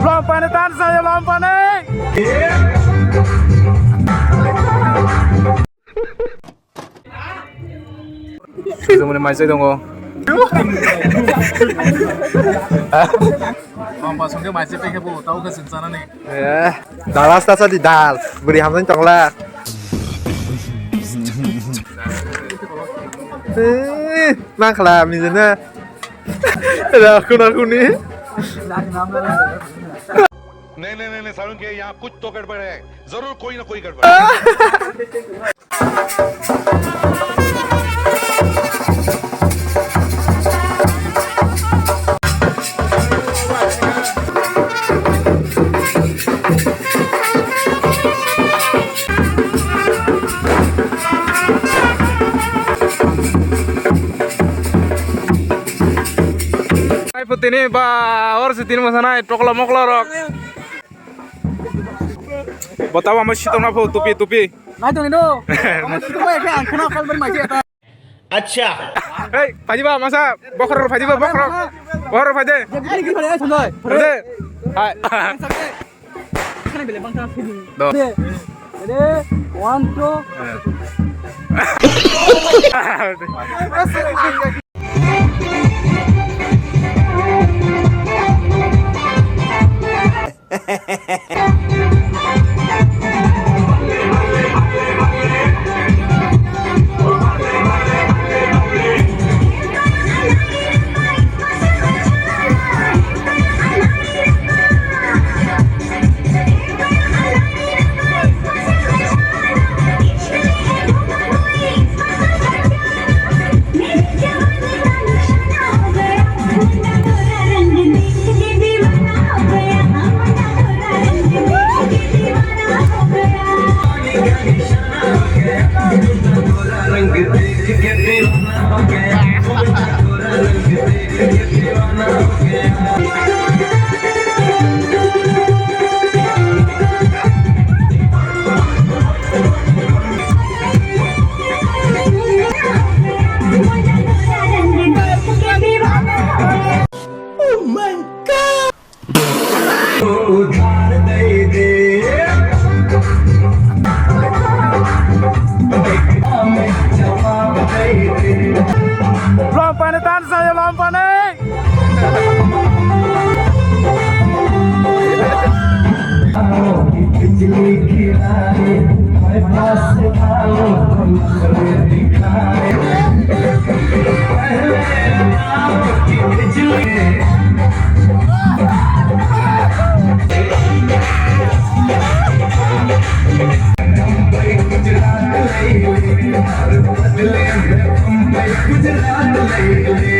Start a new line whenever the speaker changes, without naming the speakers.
Lompat nih tan saya lompat nih. Semuanya masih dong kok. Lompat sungguh masih pengen bu tahu kesensaran nih.
Dalas tasa di dal, beri hamdan congla. Maklah misalnya, ada aku nih.
नहीं सारुण के यहाँ कुछ तो गड़बड़ है जरूर कोई ना कोई गड़बड़ है
Putih ini orang setin masana tokla mokla rok. Batawa masih tahu apa tupi.
Mai dong itu. Itu gue kan kenal kal bermaji eta.
अच्छा
Hei, Fajiba masa bokor Fajiba bokor. Bokor Faje.
Jadi gini pada sunoi.
Faje. Hai.
Kan beli bangsa sini.
Do.
Jadi 1 2
Lompat nih tan saya lompat nih.
Gujarat